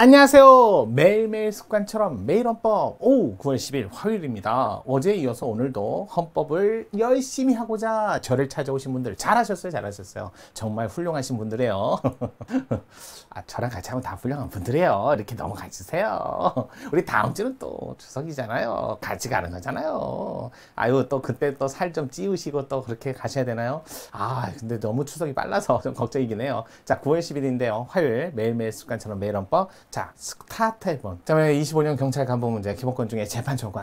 안녕하세요. 매일매일 습관처럼 매일 헌법 9월 10일 화요일입니다. 어제에 이어서 오늘도 헌법을 열심히 하고자 저를 찾아오신 분들 잘하셨어요. 잘하셨어요. 정말 훌륭하신 분들이에요. 저랑 같이 하면 다 훌륭한 분들이에요. 이렇게 넘어가 주세요. 우리 다음 주는 또 추석이잖아요. 같이 가는 거잖아요. 아유, 또 그때 또 살 좀 찌우시고 또 그렇게 가셔야 되나요? 근데 너무 추석이 빨라서 좀 걱정이긴 해요. 자, 9월 10일인데요. 화요일 매일매일 습관처럼 매일 헌법. 자, 스타트 해본. 그다음에 25년 경찰 간부 문제 기본권 중에 재판청권.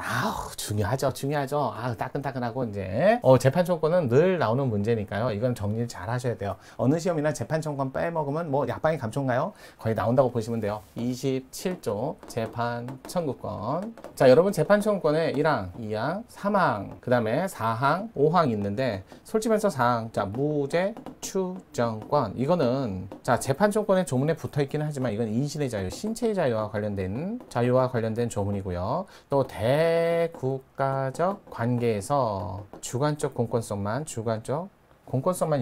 중요하죠. 중요하죠. 따끈따끈하고 이제 재판청권은 늘 나오는 문제니까요. 이건 정리를 잘 하셔야 돼요. 어느 시험이나 재판청권 빼먹으면 뭐 약방이 감초인가요? 거의 나온다고 보시면 돼요. 27조 재판 청구권. 자, 여러분 재판청권에 1항, 2항, 3항, 그다음에 4항, 5항 있는데 솔직히 말해서 4항. 자, 무죄 추정권. 이거는 자, 재판청권에 조문에 붙어 있기는 하지만 이건 인신의 자유, 신체의 자유와 관련된 조문이고요. 또 대국가적 관계에서 주관적 공권성만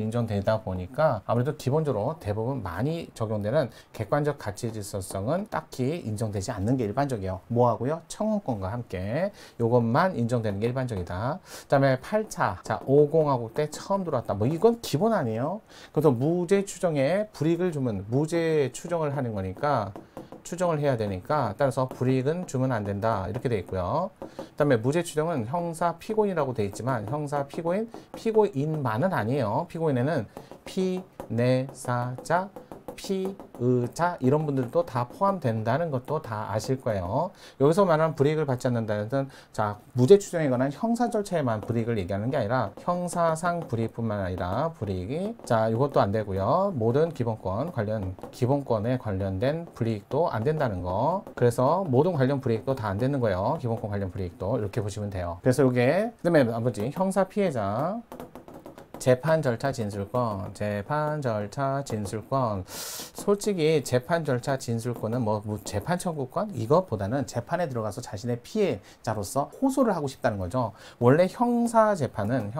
인정되다 보니까 아무래도 기본적으로 대부분 많이 적용되는 객관적 가치 질서성은 딱히 인정되지 않는 게 일반적이에요. 뭐하고요? 청원권과 함께 이것만 인정되는 게 일반적이다. 그 다음에 8차, 자, 50하고 때 처음 들어왔다. 뭐 이건 기본 아니에요. 그래서 무죄 추정에 불이익을 주면 무죄 추정을 하는 거니까 추정을 해야 되니까 따라서 불이익은 주면 안 된다 이렇게 돼 있고요. 그 다음에 무죄 추정은 형사 피고인이라고 돼 있지만 형사 피고인만은 아니에요. 피고인에는 피내사자, 피의자 이런 분들도 다 포함된다는 것도 다 아실 거예요. 여기서 말하는 불이익을 받지 않는다는 것은 자, 무죄 추정에 관한 형사 절차에만 불이익을 얘기하는 게 아니라 형사상 불이익뿐만 아니라 불이익이 자, 이것도 안 되고요. 모든 기본권에 관련된 불이익도 안 된다는 거. 그래서 모든 관련 불이익도 다 안 되는 거예요. 기본권 관련 불이익도 이렇게 보시면 돼요. 그래서 이게 그다음에 아버지 형사 피해자 재판 절차 진술권. 솔직히 재판 절차 진술권은 뭐 재판 청구권? 이것보다는 재판에 들어가서 자신의 피해자로서 호소를 하고 싶다는 거죠. 원래 형사 재판의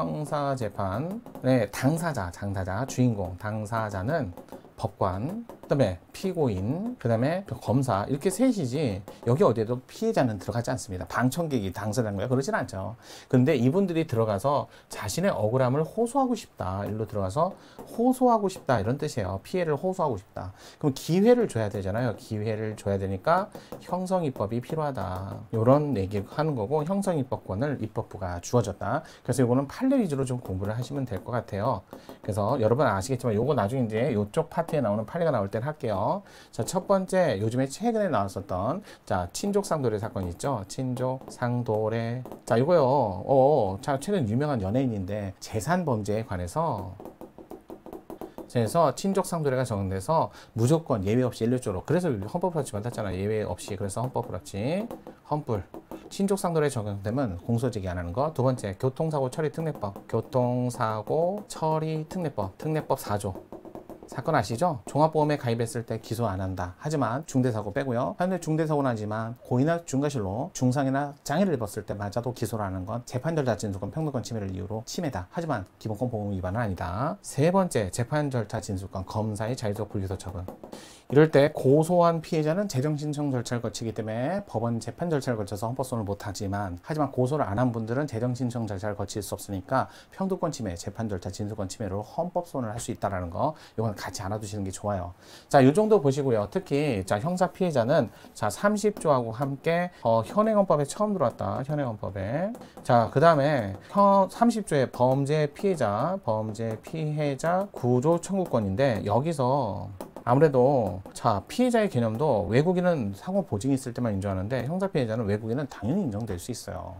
당사자, 주인공, 당사자는 법관, 그다음에 피고인, 그다음에 검사 이렇게 셋이지 여기 어디에도 피해자는 들어가지 않습니다. 방청객이 당사자인 거예요. 그러진 않죠. 근데 이분들이 들어가서 자신의 억울함을 호소하고 싶다. 일로 들어가서 호소하고 싶다 이런 뜻이에요. 피해를 호소하고 싶다. 그럼 기회를 줘야 되잖아요. 기회를 줘야 되니까 형성입법이 필요하다. 이런 얘기를 하는 거고 형성입법권을 입법부가 주어졌다. 그래서 이거는 판례 위주로 좀 공부를 하시면 될 것 같아요. 그래서 여러분 아시겠지만 요거 나중에 이제 이쪽 파트에 나오는 판례가 나올 때 할게요. 자, 첫 번째 요즘에 최근에 나왔었던 자, 친족상도례 사건 있죠. 친족상도례. 자, 이거요. 자, 최근 유명한 연예인인데 재산 범죄에 관해서 친족상도례가 적용돼서 무조건 예외 없이 일률적으로 그래서 헌법불합치 받았잖아. 예외 없이. 그래서 헌법불합치 헌불 친족상도례 적용되면 공소제기 안 하는 거. 두 번째 교통사고 처리 특례법 특례법 4조 사건 아시죠? 종합보험에 가입했을 때 기소 안 한다. 하지만 중대사고 빼고요. 현재 중대사고는 하지만 고의나 중과실로 중상이나 장애를 입었을 때 맞아도 기소를 하는 건 재판절차 진술권 평등권 침해를 이유로 침해다. 하지만 기본권 보호 위반은 아니다. 세 번째 재판절차 진술권 검사의 자유적 불기소 처분. 이럴 때 고소한 피해자는 재정신청 절차를 거치기 때문에 법원 재판 절차를 거쳐서 헌법소원을 못하지만 고소를 안 한 분들은 재정신청 절차를 거칠 수 없으니까 평등권 침해, 재판 절차 진술권 침해로 헌법소원을 할 수 있다는 거 이건 같이 알아두시는 게 좋아요. 자, 이 정도 보시고요. 특히 자, 형사 피해자는 자, 30조하고 함께 현행헌법에 처음 들어왔다. 현행헌법에. 자, 그다음에 30조의 범죄 피해자 구조 청구권인데 여기서 아무래도 자, 피해자의 개념도 외국인은 상호 보증이 있을 때만 인정하는데 형사 피해자는 외국인은 당연히 인정될 수 있어요.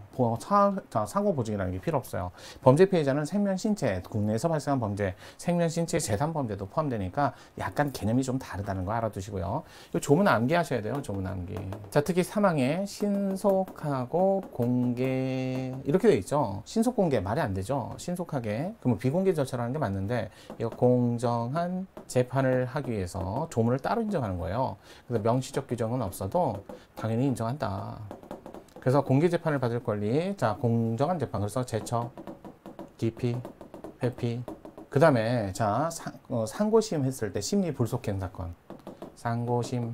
상호 보증이라는 게 필요 없어요. 범죄 피해자는 생명 신체, 국내에서 발생한 범죄, 생명 신체 재산 범죄도 포함되니까 약간 개념이 좀 다르다는 거 알아두시고요. 이 조문 암기하셔야 돼요. 조문 암기. 자, 특히 사망에 신속하고 공개 이렇게 돼 있죠. 신속 공개 말이 안 되죠. 신속하게. 그러면 비공개 절차라는 게 맞는데 이거 공정한 재판을 하기 위해서 조문을 따로 인정하는 거예요. 그래서 명시적 규정은 없어도 당연히 인정한다. 그래서 공개 재판을 받을 권리, 자, 공정한 재판. 그래서 제척, 기피, 회피. 그 다음에 자, 상고심 했을 때 심리 불속행 사건. 상고심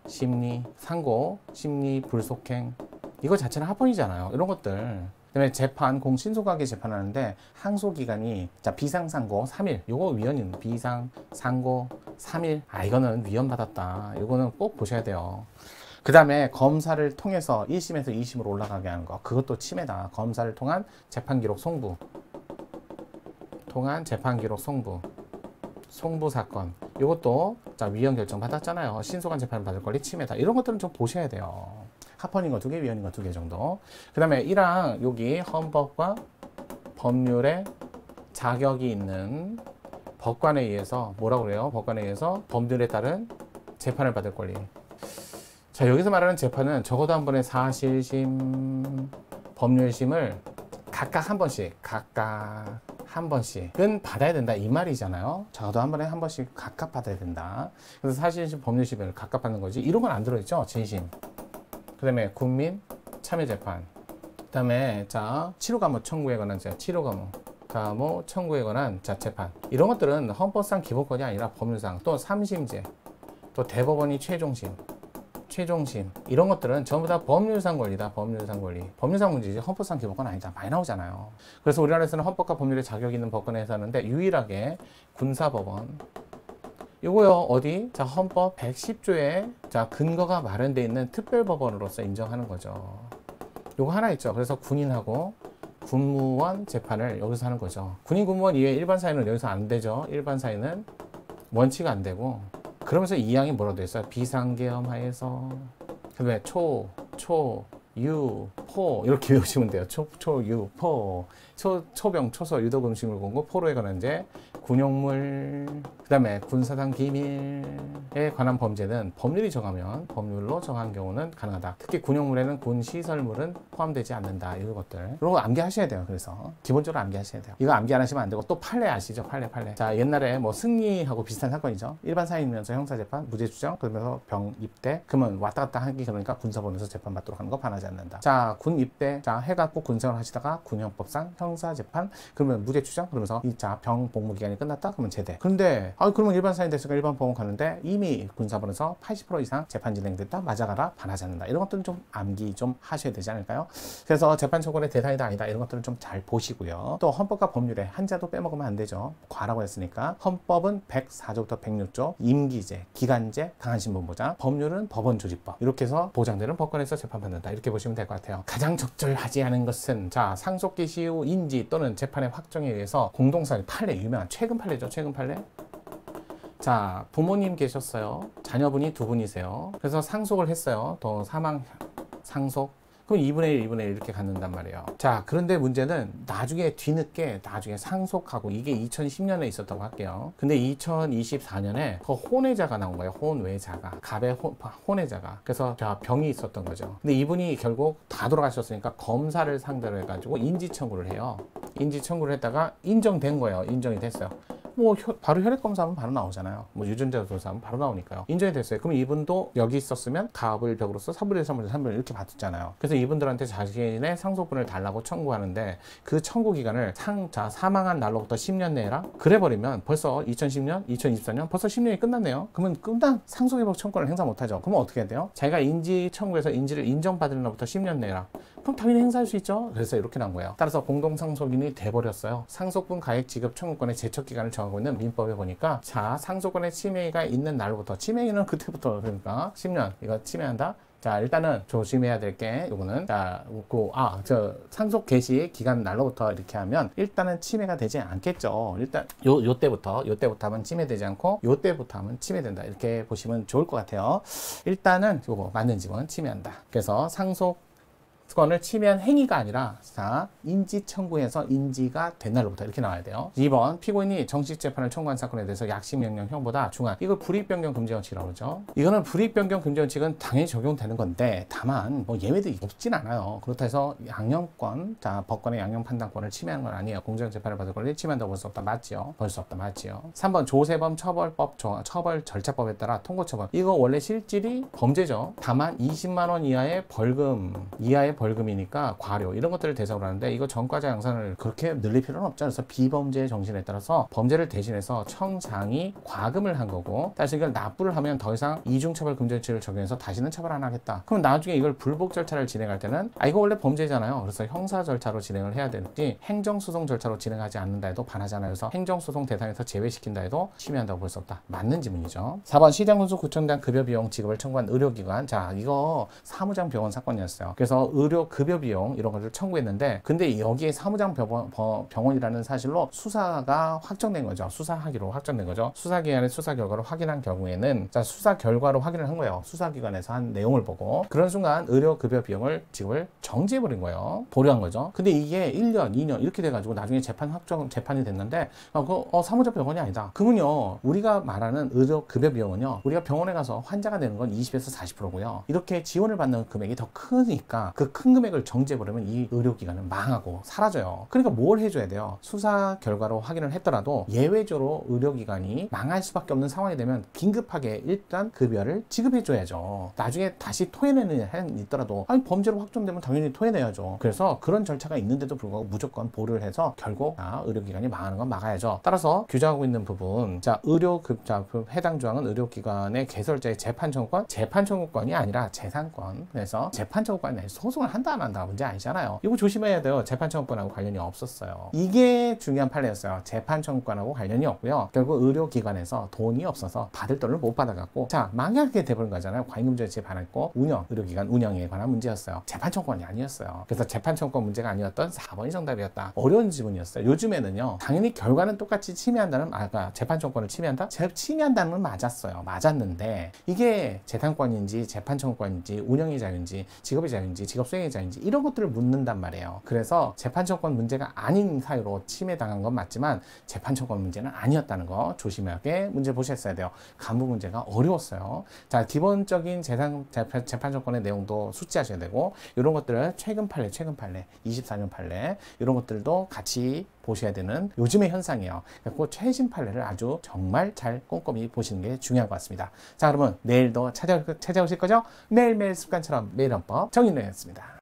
심리, 상고, 심리, 불속행 이거 자체는 합헌이잖아요. 이런 것들. 그다음에 재판, 공신소각에 재판하는데 항소기간이 자 비상상고 3일 요거 위헌인 비상상고 3일 이거는 위헌받았다. 이거는 꼭 보셔야 돼요. 그 다음에 검사를 통해서 1심에서 2심으로 올라가게 하는 거 그것도 침해다. 검사를 통한 재판기록 송부 송부 사건 이것도 자 위헌 결정 받았잖아요. 신속한 재판을 받을 권리 침해다. 이런 것들은 좀 보셔야 돼요. 합헌인 거 2개, 위헌인 거 2개 정도. 그 다음에 1항 여기 헌법과 법률에 자격이 있는 법관에 의해서 뭐라고 그래요? 법관에 의해서 법률에 따른 재판을 받을 권리. 자 여기서 말하는 재판은 적어도 한 번에 사실심, 법률심을 각각 한 번씩은 받아야 된다 이 말이잖아요. 적어도 한 번에 한 번씩 각각 받아야 된다. 그래서 사실심, 법률심을 각각 받는 거지. 이런 건 안 들어있죠. 진심. 그 다음에 국민 참여재판. 그 다음에 자 치료감호 청구에 관한 치료감호 청구에 관한 자 재판. 이런 것들은 헌법상 기본권이 아니라 법률상 또 3심제 또 대법원이 최종심 이런 것들은 전부 다 법률상 권리다. 법률상 문제지 헌법상 기본권 아니다. 많이 나오잖아요. 그래서 우리나라에서는 헌법과 법률에 자격이 있는 법관에 해서 하는데 유일하게 군사법원 요거요 어디? 자 헌법 110조에 자 근거가 마련되어 있는 특별법원으로서 인정하는 거죠. 요거 하나 있죠. 그래서 군인하고 군무원 재판을 여기서 하는 거죠. 군인 군무원 이외에 일반 사회는 여기서 안 되죠. 일반 사회는 원치가 안 되고 그러면서 이 항이 뭐라고 돼 있어요? 비상계엄 하에서 그다음에 유, 포 이렇게 외우시면 돼요. 유, 포 초병, 초소, 유독 음식물 공급, 포로에 관한 죄, 군용물, 그 다음에 군사상 기밀에 관한 범죄는 법률로 정한 경우는 가능하다. 특히 군용물에는 군시설물은 포함되지 않는다. 이런 것들. 그리고 암기하셔야 돼요. 그래서 기본적으로 암기하셔야 돼요. 이거 암기 안 하시면 안 되고 또 판례 아시죠? 판례. 자 옛날에 뭐 승리하고 비슷한 사건이죠. 일반 사인이면서 형사재판, 무죄추정, 그러면서 병 입대. 그러면 왔다 갔다 하기 그러니까 군사법원에서 재판받도록 하는 거 반하지 않는다. 자 군 입대, 자 해갖고 군생활 하시다가 군형법상 형사재판 그러면 무죄추정 그러면서 자 병 복무 기간이 끝났다 그러면 제대. 그런데 그러면 일반 사인 됐으니까 일반 법원 가는데 이미 군사법원에서 80% 이상 재판 진행됐다 맞아가라 반하지 않는다. 이런 것들은 좀 암기 좀 하셔야 되지 않을까요? 그래서 재판 처분의 대상이다 아니다 이런 것들은 좀 잘 보시고요. 또 헌법과 법률에 한자도 빼먹으면 안 되죠. 과라고 했으니까 헌법은 104조부터 106조 임기제, 기간제, 강한신분보장, 법률은 법원조직법 이렇게 해서 보장되는 법관에서 재판받는다 이렇게 보시면 될 것 같아요. 가장 적절하지 않은 것은 자 상속 개시 후 인지 또는 재판의 확정에 의해서 공동사유 판례 유명한 최근 판례죠. 최근 판례. 자 부모님 계셨어요. 자녀분이 2분이세요. 그래서 상속을 했어요. 또 사망 상속 그럼 2분의 1, 2분의 1 이렇게 갖는단 말이에요. 자 그런데 문제는 나중에 뒤늦게 상속하고 이게 2010년에 있었다고 할게요. 근데 2024년에 그 혼외자가 나온 거예요. 혼외자가 갑의 혼외자가. 그래서 자 병이 있었던 거죠. 근데 이분이 결국 다 돌아가셨으니까 검사를 상대로 해가지고 인지청구를 해요. 인지청구를 했다가 인정된 거예요. 인정이 됐어요. 뭐 바로 혈액 검사하면 바로 나오잖아요. 뭐 유전자 조사하면 바로 나오니까요. 인정이 됐어요. 그럼 이분도 여기 있었으면 갑을 벽으로서 3분의 1, 3분의 1, 3분의 1 이렇게 받았잖아요. 그래서 이분들한테 자신의 상속분을 달라고 청구하는데 그 청구 기간을 사망한 날로부터 10년 내라 그래 버리면 벌써 2010년, 2024년 벌써 10년이 끝났네요. 그러면 끝난 상속회복 청구를 행사 못하죠. 그러면 어떻게 해야 돼요? 자기가 인지 청구해서 인지를 인정받은 날부터 10년 내라. 그럼 당연히 행사할 수 있죠. 그래서 이렇게 나온 거예요. 따라서 공동상속인이 돼버렸어요. 상속분 가액 지급 청구권의 제척기간을 정하고 있는 민법에 보니까 자 상속권의 침해가 있는 날부터 침해는 그때부터 그러니까 10년 이거 침해한다. 자 일단은 조심해야 될 게 요거는 저 상속 개시 기간 날로부터 이렇게 하면 일단은 침해가 되지 않겠죠. 일단 요때부터 하면 침해되지 않고 요때부터 하면 침해된다 이렇게 보시면 좋을 것 같아요. 일단은 요거 맞는 직원 침해한다. 그래서 상속권을 침해한 행위가 아니라 자 인지 청구해서 인지가 된 날로부터 이렇게 나와야 돼요. 2번 피고인이 정식 재판을 청구한 사건에 대해서 약식 명령형보다 중한 이걸 불이익변경 금지원칙이라고 그러죠. 이거는 불이익변경 금지원칙은 당연히 적용되는 건데 다만 뭐 예외들이 없진 않아요. 그렇다 해서 양형권 자 법관의 양형 판단권을 침해하는 건 아니에요. 공정 재판을 받을 권리를 침해한다고 볼 수 없다 맞지요. 볼 수 없다 맞지요. 3번 조세범 처벌법 처벌 절차법에 따라 통고처벌 이거 원래 실질이 범죄죠. 다만 20만 원 이하의 벌금 벌금이니까 과료 이런 것들을 대상으로 하는데 이거 전과자 양산을 그렇게 늘릴 필요는 없죠. 그래서 비범죄의 정신에 따라서 범죄를 대신해서 청장이 과금을 한 거고, 따라서 이걸 납부를 하면 더 이상 이중처벌금지를 적용해서 다시는 처벌 안 하겠다. 그럼 나중에 이걸 불복 절차를 진행할 때는 이거 원래 범죄잖아요. 그래서 형사 절차로 진행을 해야 되는지 행정소송 절차로 진행하지 않는다 해도 반하잖아요. 그래서 행정소송 대상에서 제외시킨다 해도 침해한다고 볼 수 없다. 맞는 지문이죠. 4번 시장군수 구청장 급여비용 지급을 청구한 의료기관. 자, 이거 사무장 병원 사건이었어요. 그래서 의료 급여비용 이런 것을 청구했는데, 근데 여기에 사무장 병원이라는 사실로 수사가 확정된 거죠. 수사하기로 확정된 거죠. 수사기관의 수사 결과를 확인한 경우에는, 자, 수사 결과로 확인을 한 거예요. 수사기관에서 한 내용을 보고. 그런 순간 의료 급여 비용을 지급을 정지해버린 거예요. 보류한 거죠. 근데 이게 1년, 2년 이렇게 돼가지고 나중에 재판이 됐는데, 사무장 병원이 아니다. 그러면요, 우리가 말하는 의료 급여 비용은요, 우리가 병원에 가서 환자가 되는 건 20에서 40%고요. 이렇게 지원을 받는 금액이 더 크니까 그 큰 금액을 정지해버리면 이 의료기관은 망하고 사라져요. 그러니까 뭘 해줘야 돼요? 수사 결과로 확인을 했더라도 예외적으로 의료기관이 망할 수밖에 없는 상황이 되면 긴급하게 일단 급여를 지급해줘야죠. 나중에 다시 토해내는 한 있더라도 범죄로 확정되면 당연히 토해내야죠. 그래서 그런 절차가 있는데도 불구하고 무조건 보류를 해서 결국 의료기관이 망하는 건 막아야죠. 따라서 규정하고 있는 부분, 자, 해당 조항은 의료기관의 개설자의 재판청구권이 아니라 재산권. 그래서 재판청구권이 아니라 소송을 한다 안 한다 문제 아니잖아요. 이거 조심해야 돼요. 재판청구권하고 관련이 없었어요. 이게 중요한 판례였어요. 재판청구권하고 관련이 없고요. 결국 의료기관에서 돈이 없어서 받을 돈을 못 받아갖고, 자, 망하게 돼버린 거잖아요. 과잉금융에 재판했고 의료기관 운영에 관한 문제였어요. 재판청구권이 아니었어요. 그래서 재판청구권 문제가 아니었던 4번이 정답이었다. 어려운 지문이었어요. 요즘에는요, 당연히 결과는 똑같이 침해한다는, 재판청구권을 침해한다는 건 맞았는데, 이게 재산권인지 재판청구권인지 운영의 자유인지 직업의 자유인지 직업 수행의 자유인지 이런 것들을 묻는단 말이에요. 그래서 재판청구권 문제가 아닌 사유로 침해당한 건 맞지만 재판청구권 문제는 아니었다는 거 조심하게 문제 보셨어야 돼요. 간부 문제가 어려웠어요. 자, 기본적인 재판청구권의 내용도 숙지하셔야 되고, 이런 것들을 최근 판례 24년 판례 이런 것들도 같이 보셔야 되는 요즘의 현상이에요. 그 최신 판례를 아주 정말 잘 꼼꼼히 보시는 게 중요한 것 같습니다. 자, 그러면 내일도 찾아오실 거죠? 매일매일 습관처럼 매일 헌법 정인호였습니다.